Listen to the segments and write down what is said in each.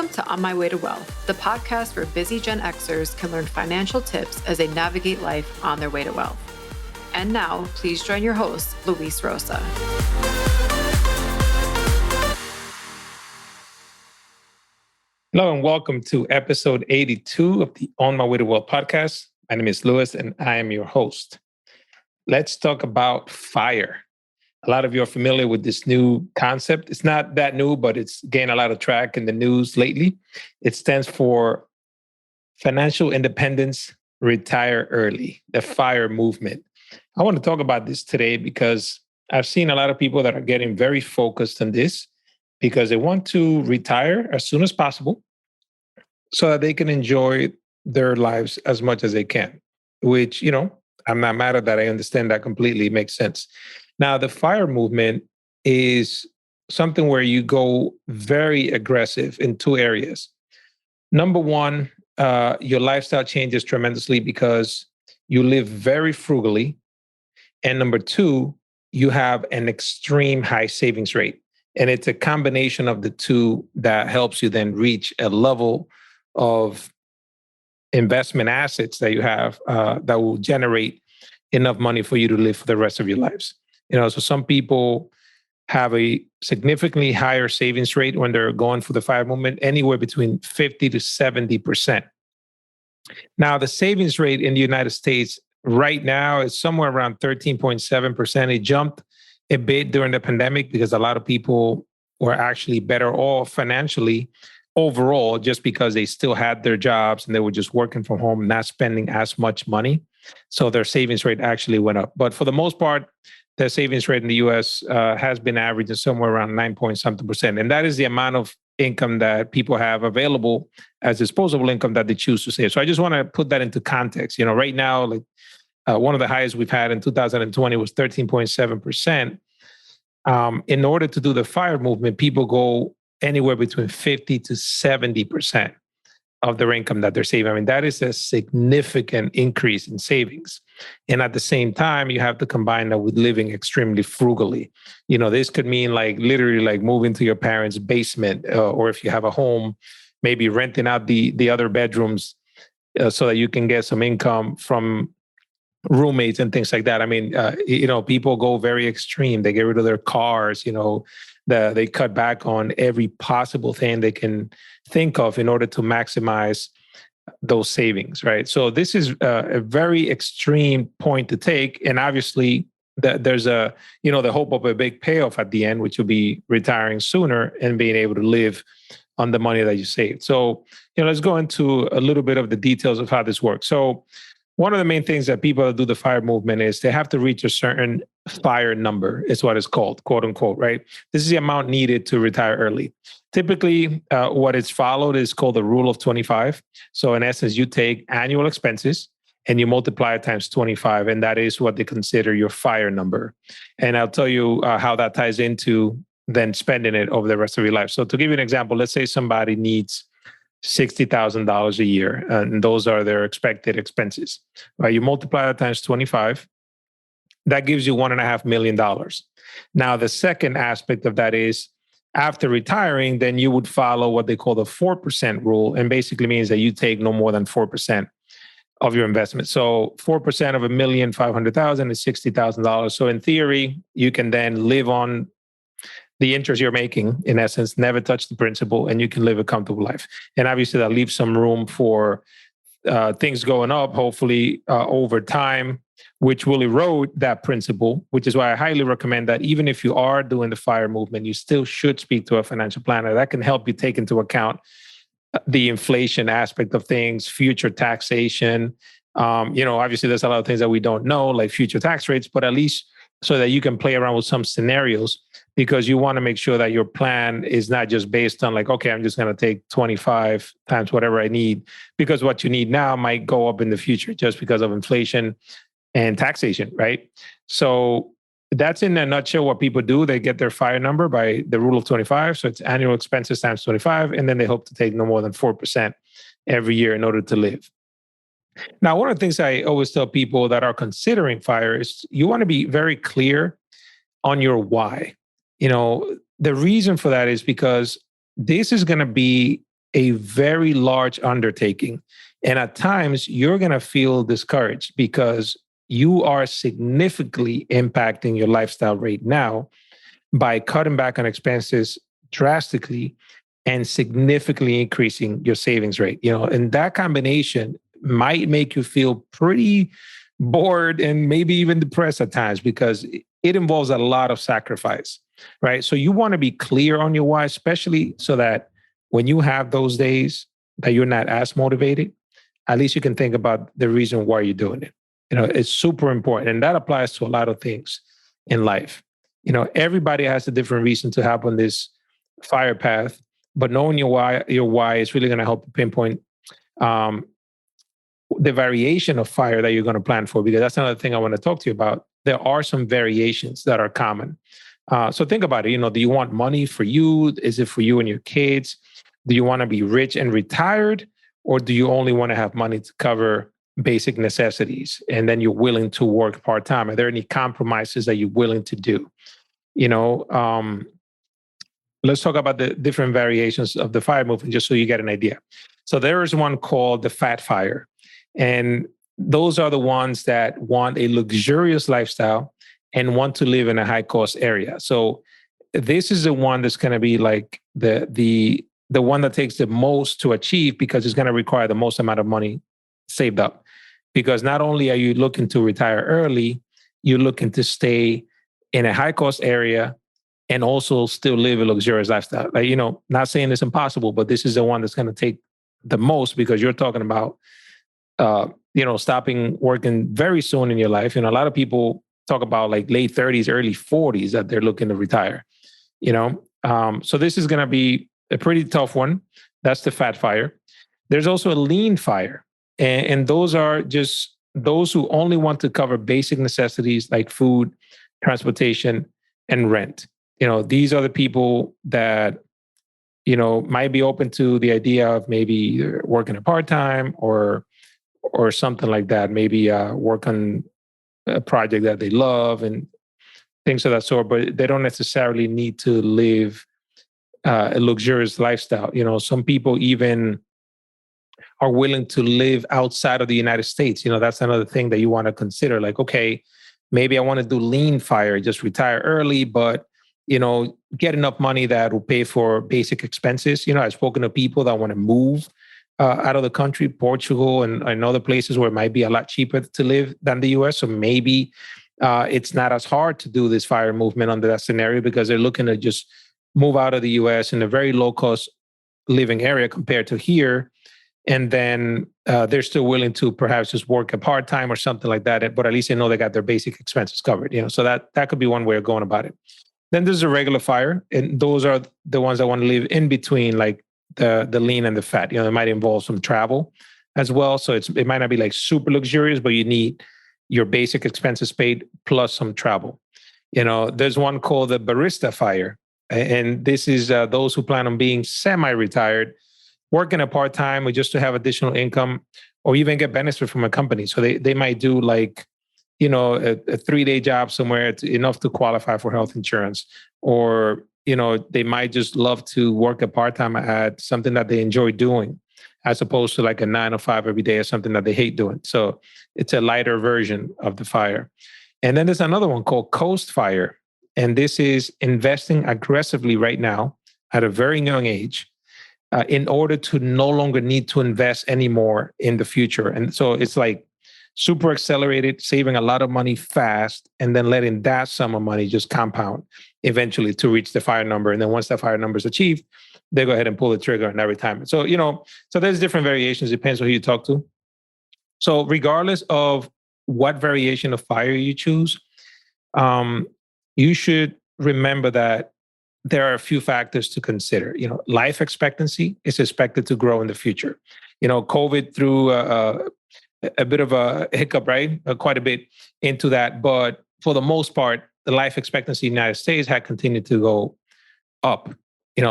Welcome to On My Way to Wealth, the podcast where busy Gen Xers can learn financial tips as they navigate life on their way to wealth. And now, please join your host, Luis Rosa. Hello and welcome to episode 82 of the On My Way to Wealth podcast. My name is Luis and I am your host. Let's talk about FIRE. A lot of you are familiar with this new concept. It's not that new, but it's gained a lot of track in the news lately. It stands for Financial Independence, Retire Early, the FIRE movement. I want to talk about this today because I've seen a lot of people that are getting very focused on this because they want to retire as soon as possible so that they can enjoy their lives as much as they can, which, I'm not mad at that. I understand that completely. It makes sense. Now, the FIRE movement is something where you go very aggressive in two areas. Number one, your lifestyle changes tremendously because you live very frugally. And number two, you have an extreme high savings rate. And it's a combination of the two that helps you then reach a level of investment assets that you have that will generate enough money for you to live for the rest of your lives. So some people have a significantly higher savings rate when they're going for the FIRE movement, anywhere between 50 to 70%. Now, the savings rate in the United States right now is somewhere around 13.7%. It jumped a bit during the pandemic because a lot of people were actually better off financially overall just because they still had their jobs and they were just working from home, not spending as much money. So their savings rate actually went up. But for the most part, the savings rate in the US has been averaging somewhere around 9 point something percent. And that is the amount of income that people have available as disposable income that they choose to save. So I just want to put that into context. Right now, one of the highest we've had in 2020 was 13.7%. In order to do the FIRE movement, people go anywhere between 50 to 70% of their income that they're saving. I mean, that is a significant increase in savings. And at the same time, you have to combine that with living extremely frugally. This could mean literally moving to your parents' basement, or if you have a home, maybe renting out the other bedrooms so that you can get some income from roommates and things like that. I mean, people go very extreme. They get rid of their cars, they cut back on every possible thing they can think of in order to maximize those savings, right? So this is a very extreme point to take. And obviously there's the hope of a big payoff at the end, which will be retiring sooner and being able to live on the money that you saved. So, let's go into a little bit of the details of how this works. So one of the main things that people that do the FIRE movement is they have to reach a certain FIRE number, is what it's called, quote unquote, right? This is the amount needed to retire early. Typically, what is followed is called the rule of 25. So in essence, you take annual expenses and you multiply it times 25, and that is what they consider your FIRE number. And I'll tell you how that ties into then spending it over the rest of your life. So to give you an example, let's say somebody needs $60,000 a year, and those are their expected expenses. Right? You multiply that times 25, that gives you $1.5 million. Now, the second aspect of that is after retiring, then you would follow what they call the 4% rule, and basically means that you take no more than 4% of your investment. So 4% of $1,500,000 is $60,000. So in theory, you can then live on the interest you're making, in essence, never touch the principal, and you can live a comfortable life. And obviously that leaves some room for things going up, hopefully over time, which will erode that principal, which is why I highly recommend that even if you are doing the FIRE movement, you still should speak to a financial planner. That can help you take into account the inflation aspect of things, future taxation. Obviously there's a lot of things that we don't know, like future tax rates, but at least so that you can play around with some scenarios, because you want to make sure that your plan is not just based on okay, I'm just going to take 25 times whatever I need, because what you need now might go up in the future just because of inflation and taxation, right? So that's in a nutshell what people do. They get their FIRE number by the rule of 25. So it's annual expenses times 25. And then they hope to take no more than 4% every year in order to live. Now, one of the things I always tell people that are considering FIRE is you want to be very clear on your why. The reason for that is because this is going to be a very large undertaking. And at times, you're going to feel discouraged because you are significantly impacting your lifestyle right now by cutting back on expenses drastically and significantly increasing your savings rate. And that combination might make you feel pretty bored and maybe even depressed at times because it involves a lot of sacrifice, right? So you want to be clear on your why, especially so that when you have those days that you're not as motivated, at least you can think about the reason why you're doing it. It's super important. And that applies to a lot of things in life. Everybody has a different reason to hop on this fire path, but knowing your why is really going to help pinpoint um, the variation of fire that you're going to plan for, because that's another thing I want to talk to you about. There are some variations that are common. So think about it. Do you want money for you? Is it for you and your kids? Do you want to be rich and retired? Or do you only want to have money to cover basic necessities and then you're willing to work part-time? Are there any compromises that you're willing to do? You know, um, let's talk about the different variations of the fire movement, just so you get an idea. So there is one called the fat fire. And those are the ones that want a luxurious lifestyle and want to live in a high cost area. So this is the one that's going to be like the one that takes the most to achieve because it's going to require the most amount of money saved up. Because not only are you looking to retire early, you're looking to stay in a high cost area and also still live a luxurious lifestyle. Like, not saying it's impossible, but this is the one that's going to take the most because you're talking about, stopping working very soon in your life. A lot of people talk about like late 30s, early 40s that they're looking to retire, so this is going to be a pretty tough one. That's the fat fire. There's also a lean fire. And those are just those who only want to cover basic necessities like food, transportation, and rent. These are the people that, might be open to the idea of maybe working a part-time or something like that. Maybe work on a project that they love and things of that sort, but they don't necessarily need to live a luxurious lifestyle. Some people even are willing to live outside of the United States. That's another thing that you want to consider. Like, okay, maybe I want to do lean fire, just retire early, but get enough money that will pay for basic expenses. I've spoken to people that want to move out of the country, Portugal and other places where it might be a lot cheaper to live than the US. So maybe it's not as hard to do this fire movement under that scenario because they're looking to just move out of the US in a very low cost living area compared to here. And then they're still willing to perhaps just work a part-time or something like that. But at least they know they got their basic expenses covered. So that could be one way of going about it. Then there's a regular fire. And those are the ones that want to live in between, like the lean and the fat. It might involve some travel as well. So it might not be like super luxurious, but you need your basic expenses paid plus some travel. There's one called the barista fire. And this is those who plan on being semi-retired, working a part-time or just to have additional income or even get benefit from a company. So they might do like, a 3-day job somewhere enough to qualify for health insurance. Or, they might just love to work a part-time at something that they enjoy doing as opposed to like a 9 to 5 every day or something that they hate doing. So it's a lighter version of the fire. And then there's another one called coast fire. And this is investing aggressively right now at a very young age in order to no longer need to invest anymore in the future. And so it's like super accelerated, saving a lot of money fast, and then letting that sum of money just compound eventually to reach the fire number. And then once that fire number is achieved, they go ahead and pull the trigger on that retirement. So, so there's different variations, depends on who you talk to. So regardless of what variation of fire you choose, you should remember that there are a few factors to consider. Life expectancy is expected to grow in the future. COVID threw a bit of a hiccup, right? Quite a bit into that. But for the most part, the life expectancy in the United States had continued to go up.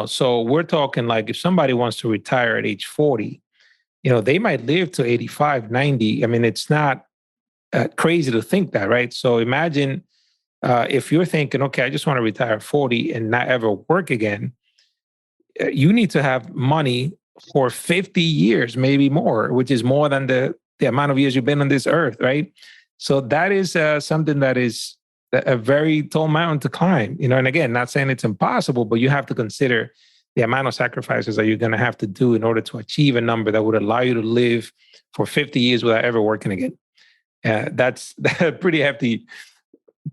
So we're talking like if somebody wants to retire at age 40, they might live to 85, 90. I mean, it's not crazy to think that, right? So imagine if you're thinking, okay, I just want to retire at 40 and not ever work again, you need to have money for 50 years, maybe more, which is more than the amount of years you've been on this earth, right? So that is something that is a very tall mountain to climb, and again, not saying it's impossible, but you have to consider the amount of sacrifices that you're going to have to do in order to achieve a number that would allow you to live for 50 years without ever working again. That's a pretty hefty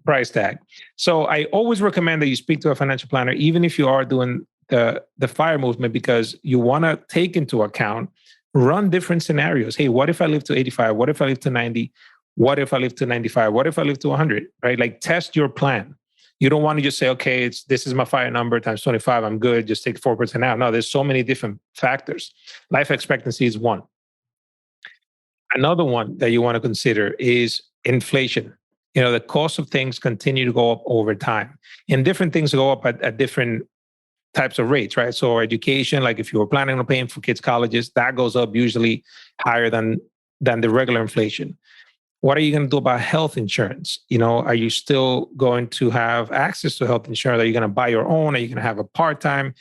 price tag. So I always recommend that you speak to a financial planner, even if you are doing the FIRE movement, because you want to take into account, run different scenarios. Hey, what if I live to 85? What if I live to 90? What if I live to 95? What if I live to 100? Right? Like, test your plan. You don't want to just say, okay, this is my FIRE number times 25. I'm good. Just take 4% out. No, there's so many different factors. Life expectancy is one. Another one that you want to consider is inflation. The cost of things continue to go up over time, and different things go up at different types of rates, right? So education, like if you were planning on paying for kids' colleges, that goes up usually higher than the regular inflation. What are you going to do about health insurance? Are you still going to have access to health insurance? Are you going to buy your own? Are you going to have a part-time?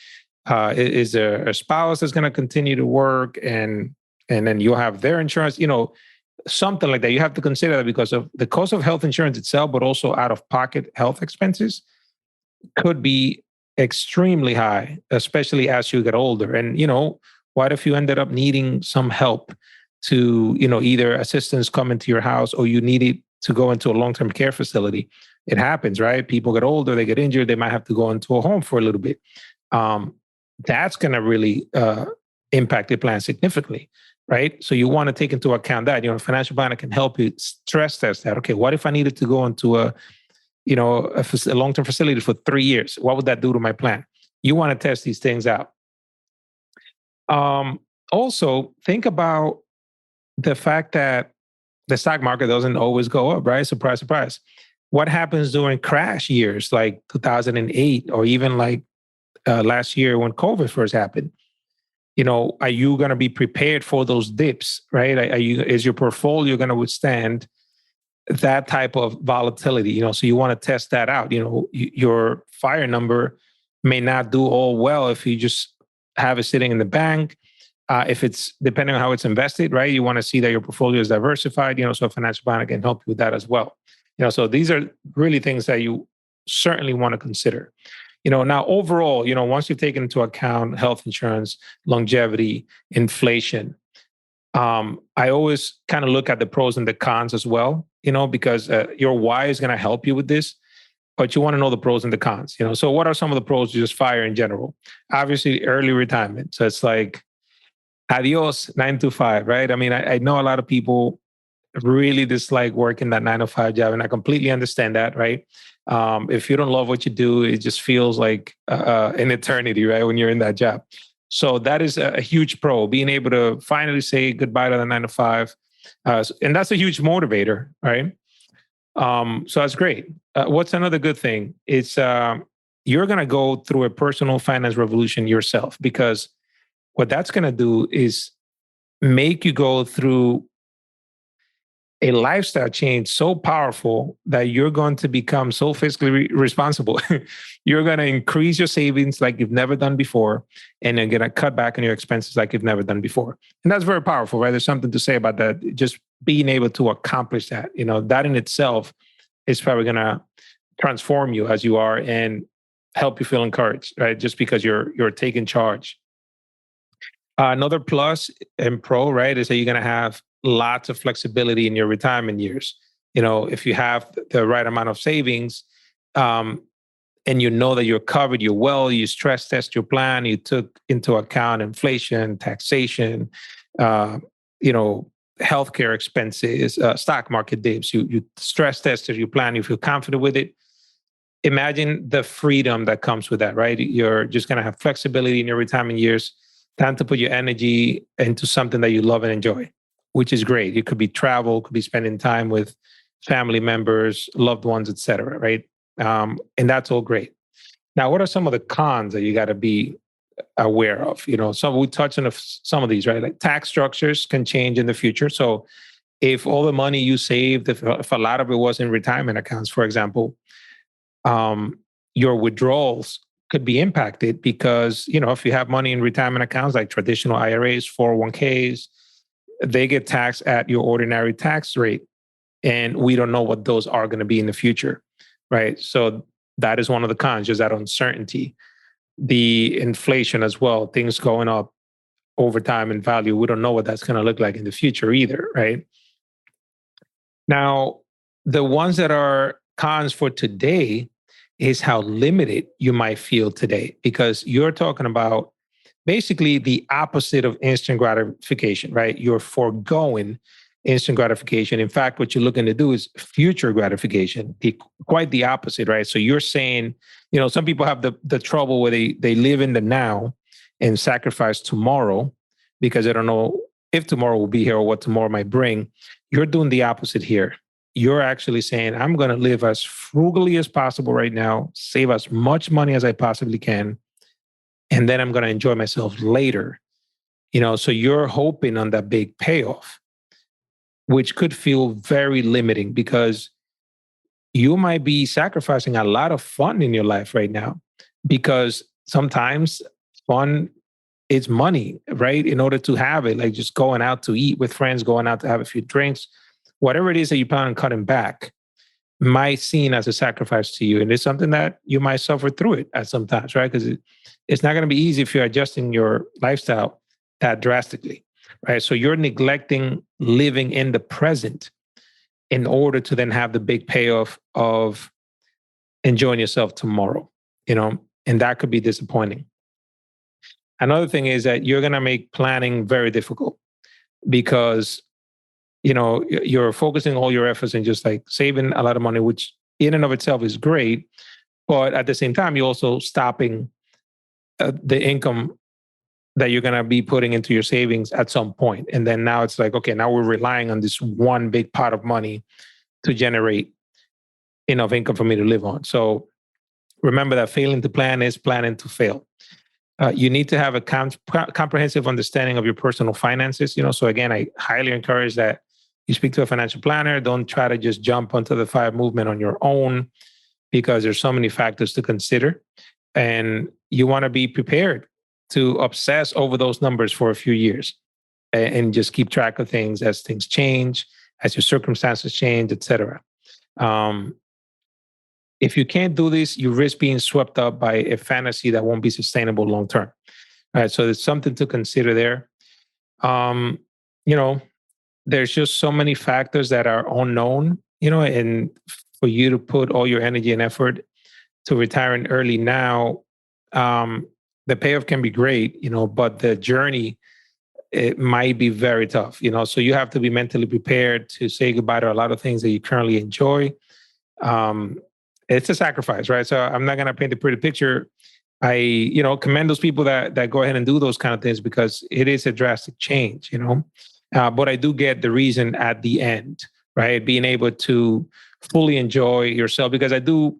Is there a spouse that's going to continue to work, and then you'll have their insurance? Something like that. You have to consider that because of the cost of health insurance itself, but also out-of-pocket health expenses could be extremely high, especially as you get older. And, what if you ended up needing some help to, either assistance come into your house, or you needed to go into a long-term care facility? It happens, right? People get older, they get injured, they might have to go into a home for a little bit. That's going to really impact the plan significantly, right? So you want to take into account that. A financial planner can help you stress test that. Okay, what if I needed to go into a long-term facility for 3 years? What would that do to my plan? You want to test these things out. Also, think about the fact that the stock market doesn't always go up, right? Surprise, surprise. What happens during crash years like 2008, or even like last year when COVID first happened? Are you going to be prepared for those dips, right? Is your portfolio going to withstand that type of volatility? So you want to test that out. Your FIRE number may not do all well if you just have it sitting in the bank. If it's depending on how it's invested, right? You want to see that your portfolio is diversified. So a financial planner can help you with that as well. So these are really things that you certainly want to consider. Now overall, once you've taken into account health insurance, longevity, inflation, I always kind of look at the pros and the cons as well, because your why is going to help you with this, but you want to know the pros and the cons. So what are some of the pros to just FIRE in general? Obviously, early retirement. So it's like, adios, 9 to 5, right? I mean, I know a lot of people really dislike working that 9 to 5 job, and I completely understand that, right? If you don't love what you do, it just feels like an eternity, right? When you're in that job. So that is a huge pro, being able to finally say goodbye to the 9 to 5. And that's a huge motivator, right? So that's great. What's another good thing? It's you're going to go through a personal finance revolution yourself, because what that's going to do is make you go through a lifestyle change so powerful that you're going to become so fiscally responsible. You're going to increase your savings like you've never done before, and you're going to cut back on your expenses like you've never done before. And that's very powerful, right? There's something to say about that. Just being able to accomplish that, that in itself is probably going to transform you as you are and help you feel encouraged, right? Just because you're taking charge. Another plus and pro, right, is that you're going to have lots of flexibility in your retirement years. If you have the right amount of savings, and you know that you're covered, you're well, you stress test your plan, you took into account inflation, taxation, healthcare expenses, stock market dips, you stress tested your plan, you feel confident with it. Imagine the freedom that comes with that, right? You're just going to have flexibility in your retirement years, time to put your energy into something that you love and enjoy, which is great. It could be travel, could be spending time with family members, loved ones, etc. Right? And that's all great. Now, what are some of the cons that you got to be aware of? So we touched on some of these, right? Like tax structures can change in the future. So if all the money you saved, if a lot of it was in retirement accounts, for example, your withdrawals could be impacted because, if you have money in retirement accounts like traditional IRAs, 401ks, they get taxed at your ordinary tax rate. And we don't know what those are going to be in the future, right? So that is one of the cons, just that uncertainty. The inflation as well, things going up over time in value. We don't know what that's going to look like in the future either, right? Now, the ones that are cons for today is how limited you might feel today, because you're talking about basically the opposite of instant gratification, right? You're foregoing instant gratification. In fact, what you're looking to do is future gratification, quite the opposite, right? So you're saying, some people have the trouble where they live in the now and sacrifice tomorrow because they don't know if tomorrow will be here or what tomorrow might bring. You're doing the opposite here. You're actually saying, I'm going to live as frugally as possible right now, save as much money as I possibly can, and then I'm going to enjoy myself later. So you're hoping on that big payoff, which could feel very limiting because you might be sacrificing a lot of fun in your life right now, because sometimes fun is money, right? In order to have it, like just going out to eat with friends, going out to have a few drinks, whatever it is that you plan on cutting back might seem as a sacrifice to you. And it's something that you might suffer through it at sometimes, right? Because it's not going to be easy if you're adjusting your lifestyle that drastically, right? So you're neglecting living in the present in order to then have the big payoff of enjoying yourself tomorrow, and that could be disappointing. Another thing is that you're going to make planning very difficult because, you're focusing all your efforts and just like saving a lot of money, which in and of itself is great. But at the same time, you're also stopping the income that you're going to be putting into your savings at some point. And then now it's like, okay, now we're relying on this one big pot of money to generate enough income for me to live on. So remember that failing to plan is planning to fail. You need to have a comprehensive understanding of your personal finances. So again, I highly encourage that you speak to a financial planner. Don't try to just jump onto the FIRE movement on your own, because there's so many factors to consider. And you want to be prepared to obsess over those numbers for a few years and just keep track of things as things change, as your circumstances change, etc. If you can't do this, you risk being swept up by a fantasy that won't be sustainable long term. All right, so there's something to consider there. Um, you know, there's just so many factors that are unknown, and for you to put all your energy and effort to retiring early now, the payoff can be great, but the journey, it might be very tough, so you have to be mentally prepared to say goodbye to a lot of things that you currently enjoy. It's a sacrifice, right? So I'm not going to paint a pretty picture. I, commend those people that go ahead and do those kind of things, because it is a drastic change, but I do get the reason at the end, right? Being able to fully enjoy yourself, because I do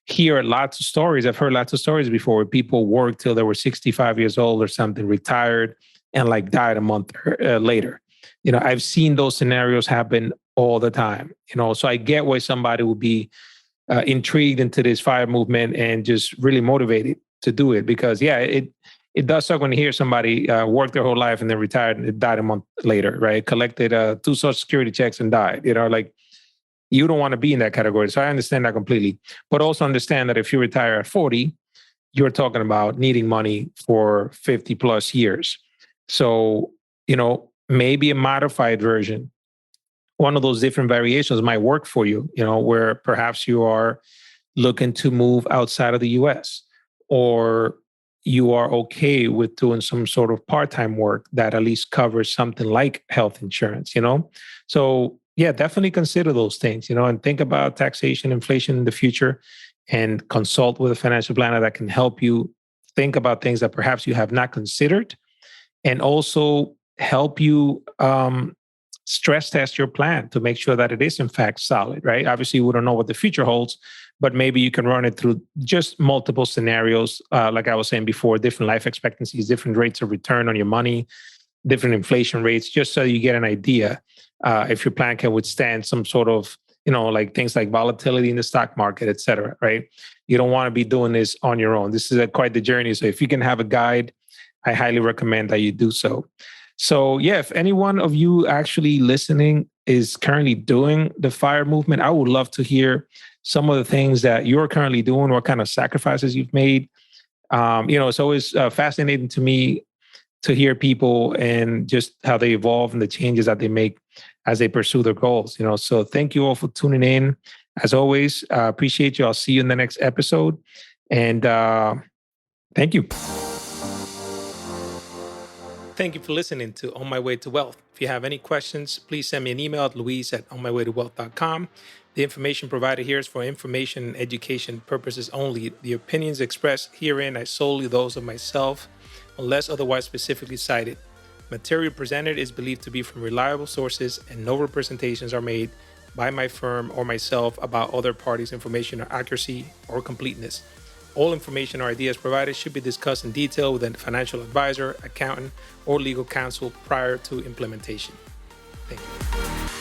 hear lots of stories. I've heard lots of stories before where people worked till they were 65 years old or something, retired, and like died a month later. I've seen those scenarios happen all the time, so I get why somebody would be intrigued into this FIRE movement and just really motivated to do it, because it does suck when you hear somebody work their whole life and then retired and died a month later, right? Collected 2 Social Security checks and died. Like, you don't want to be in that category. So I understand that completely, but also understand that if you retire at 40, you're talking about needing money for 50 plus years. So, maybe a modified version, one of those different variations might work for you, where perhaps you are looking to move outside of the US, or you are okay with doing some sort of part-time work that at least covers something like health insurance, So yeah, definitely consider those things, and think about taxation, inflation in the future, and consult with a financial planner that can help you think about things that perhaps you have not considered, and also help you stress test your plan to make sure that it is in fact solid, right? Obviously, we don't know what the future holds, but maybe you can run it through just multiple scenarios. Like I was saying before, different life expectancies, different rates of return on your money, different inflation rates, just so you get an idea if your plan can withstand some sort of like things like volatility in the stock market, et cetera, right? You don't want to be doing this on your own. This is quite the journey. So if you can have a guide, I highly recommend that you do so. So yeah, if any one of you actually listening is currently doing the FIRE movement, I would love to hear some of the things that you're currently doing, what kind of sacrifices you've made. It's always fascinating to me to hear people and just how they evolve and the changes that they make as they pursue their goals. So thank you all for tuning in. As always, appreciate you. I'll see you in the next episode. And thank you. Thank you for listening to On My Way to Wealth. If you have any questions, please send me an email at luis@onmywaytowealth.com. The information provided here is for information and education purposes only. The opinions expressed herein are solely those of myself, unless otherwise specifically cited. Material presented is believed to be from reliable sources, and no representations are made by my firm or myself about other parties' information or accuracy or completeness. All information or ideas provided should be discussed in detail with a financial advisor, accountant, or legal counsel prior to implementation. Thank you.